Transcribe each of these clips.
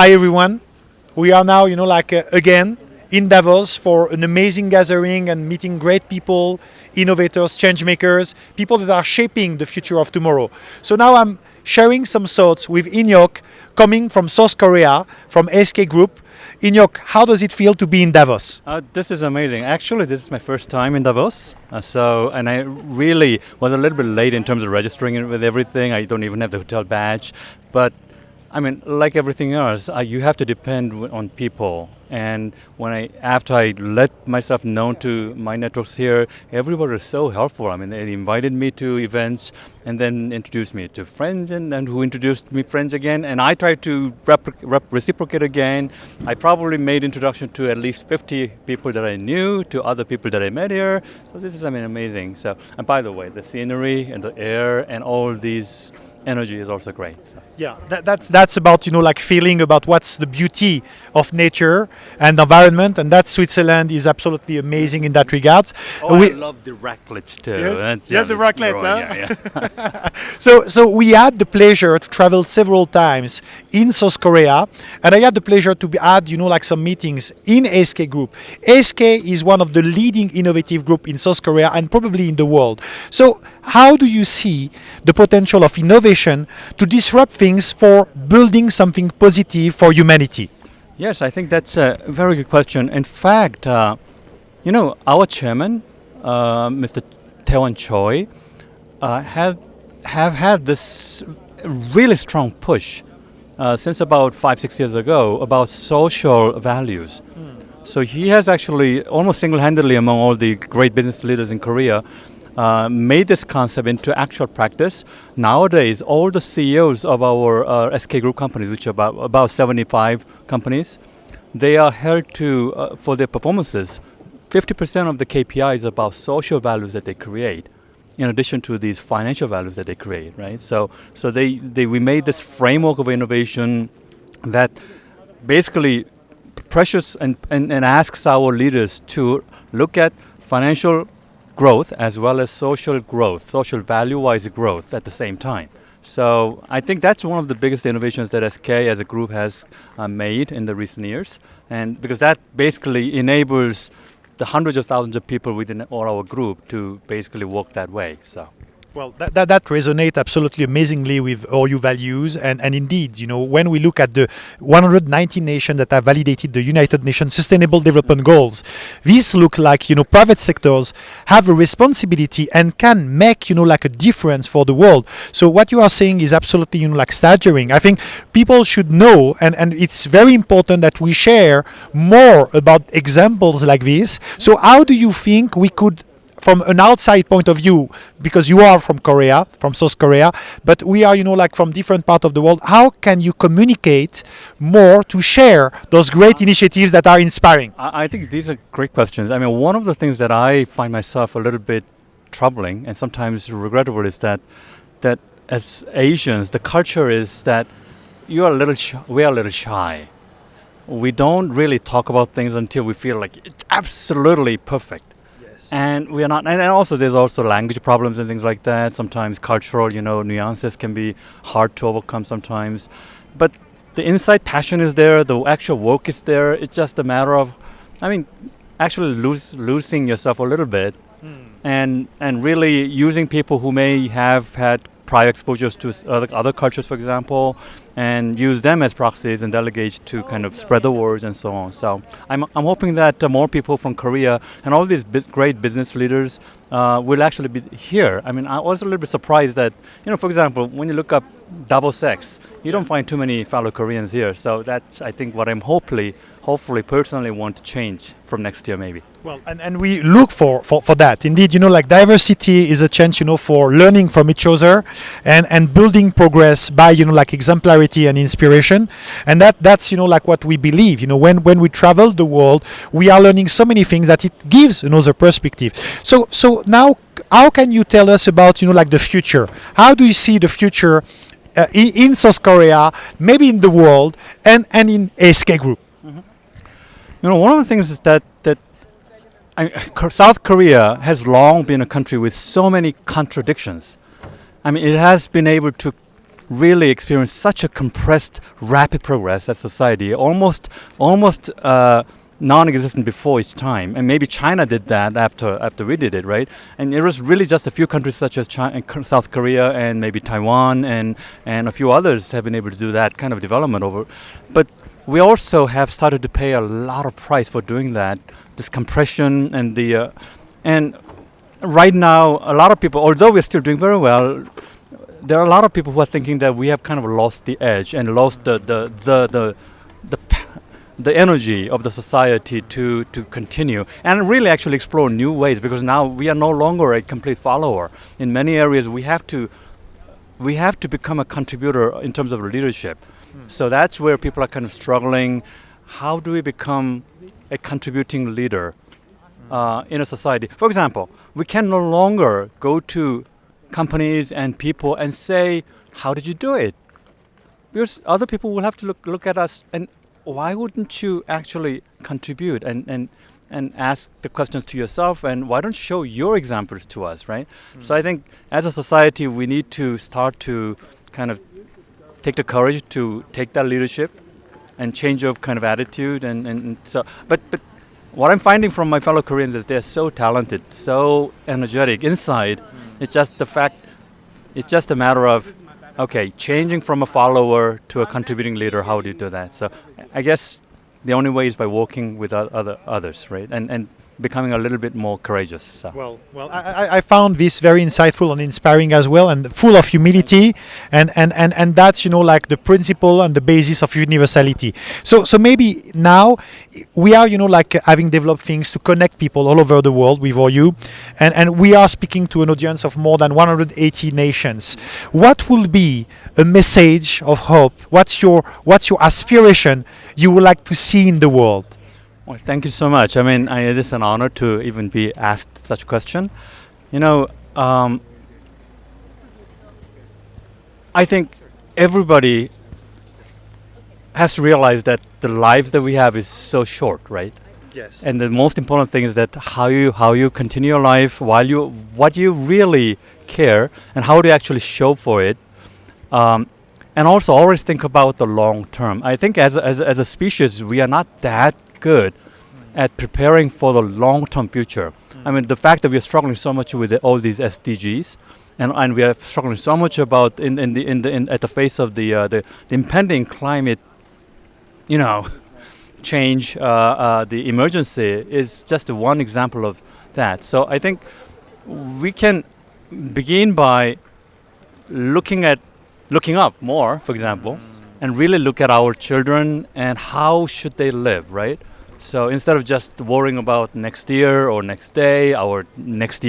Hi everyone. We are now, again in Davos for an amazing gathering and meeting great people, innovators, change makers, people that are shaping the future of tomorrow. So now I'm sharing some thoughts with Inhyok, coming from South Korea, from SK Group. Inhyok, how does it feel to be in Davos? This is amazing. Actually, this is my first time in Davos. And I really was a little bit late in terms of registering it with everything. I don't even have the hotel badge. But I mean, like everything else, you have to depend on people. And after I let myself known to my networks here, everybody was so helpful. I mean, they invited me to events and then introduced me to friends, and then who introduced me friends again. And I tried to reciprocate again. I probably made introduction to at least 50 people that I knew, to other people that I met here. So this is, amazing. So, and by the way, the scenery and the air and all these energy is also great. So. Yeah, that's about feeling about what's the beauty of nature and environment, and that Switzerland is absolutely amazing in that regard. I love the raclette too. Yes, the raclette. Huh? Yeah. So we had the pleasure to travel several times in South Korea, and I had the pleasure to add some meetings in SK Group. SK is one of the leading innovative group in South Korea and probably in the world. So how do you see the potential of innovation to disrupt things for building something positive for humanity? Yes, I think that's a very good question. In fact, our chairman, Mr. Taewon Choi, have had this really strong push since about 5-6 years ago about social values. So he has actually almost single-handedly among all the great business leaders in Korea made this concept into actual practice. Nowadays, all the CEOs of our SK Group companies, which are about 75 companies, they are held to, for their performances, 50% of the KPI is about social values that they create, in addition to these financial values that they create, right? So we made this framework of innovation that basically pressures and asks our leaders to look at financial growth as well as social growth, social value-wise growth at the same time. So I think that's one of the biggest innovations that SK as a group has made in the recent years, and because that basically enables the hundreds of thousands of people within our group to basically work that way. So. Well, that resonates absolutely amazingly with Horyou values, and indeed, when we look at the 190 nations that have validated the United Nations Sustainable Development Goals, these look like private sectors have a responsibility and can make a difference for the world. So what you are saying is absolutely staggering. I think people should know, and it's very important that we share more about examples like this. So how do you think we could, from an outside point of view, because you are from Korea, from South Korea, but we are, from different parts of the world, how can you communicate more to share those great initiatives that are inspiring? I think these are great questions. I mean, one of the things that I find myself a little bit troubling and sometimes regrettable is that as Asians, the culture is that we are a little shy. We don't really talk about things until we feel like it's absolutely perfect. And we are not, and also there's also language problems and things like that. Sometimes cultural, nuances can be hard to overcome sometimes. But the inside passion is there, the actual work is there. It's just a matter of, actually losing yourself a little bit, and really using people who may have had prior exposures to other cultures, for example, and use them as proxies and delegates to kind of spread the word and so on. So I'm hoping that more people from Korea and all these great business leaders will actually be here. I mean, I was a little bit surprised that, for example, when you look up Davos X, you don't find too many fellow Koreans here. So that's, I think, what I'm hopefully personally want to change from next year maybe. Well, and we look for that. Indeed, diversity is a chance, for learning from each other and building progress by, exemplarity and inspiration. And that's, what we believe. When we travel the world, we are learning so many things that it gives another perspective. So now, how can you tell us about, the future? How do you see the future in South Korea, maybe in the world, and in SK Group? One of the things is that South Korea has long been a country with so many contradictions. It has been able to really experienced such a compressed, rapid progress as society, almost non-existent before its time, and maybe China did that after we did it, right? And it was really just a few countries such as China, South Korea, and maybe Taiwan, and a few others have been able to do that kind of development over. But we also have started to pay a lot of price for doing that. This compression and the and right now, a lot of people, although we're still doing very well, there are a lot of people who are thinking that we have kind of lost the edge and lost the energy of the society to continue and really actually explore new ways, because now we are no longer a complete follower. In many areas, we have to become a contributor in terms of leadership. So that's where people are kind of struggling. How do we become a contributing leader in a society? For example, we can no longer go to companies and people and say, how did you do it? Because other people will have to look at us and why wouldn't you actually contribute and ask the questions to yourself, and why don't you show your examples to us, right? So I think as a society we need to start to kind of take the courage to take that leadership and change of kind of attitude and so but what I'm finding from my fellow Koreans is they're so talented, so energetic inside. It's just a matter of changing from a follower to a contributing leader. How do you do that? So I guess the only way is by working with others, right? And becoming a little bit more courageous. So. Well, I found this very insightful and inspiring as well, and full of humility, and that's like the principle and the basis of universality. So maybe now we are having developed things to connect people all over the world with Horyou, and we are speaking to an audience of more than 180 nations. What will be a message of hope? What's your aspiration you would like to see in the world? Well, thank you so much. I mean, it is an honor to even be asked such a question. I think everybody has to realize that the lives that we have is so short, right? Yes. And the most important thing is that how you continue your life, what you really care, and how to actually show for it. And also always think about the long term. I think as a species, we are not that good at preparing for the long-term future. I mean, the fact that we are struggling so much with all these SDGs, and we are struggling so much about at the face of the impending climate, change, the emergency is just one example of that. So I think we can begin by looking up more, for example, and really look at our children and how should they live, right? So instead of just worrying about next year or next day, our next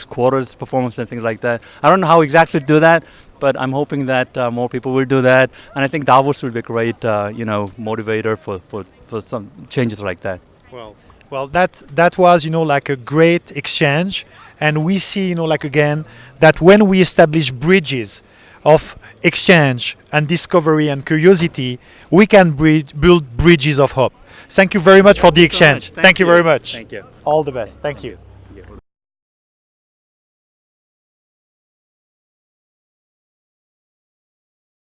quarter's performance and things like that, I don't know how exactly to do that, but I'm hoping that more people will do that. And I think Davos will be a great, motivator for some changes like that. Well, that was a great exchange, and we see again that when we establish bridges of exchange and discovery and curiosity, we can build bridges of hope. Thank you very much for the exchange. So Thank you very much. Thank you. All the best. Thank you.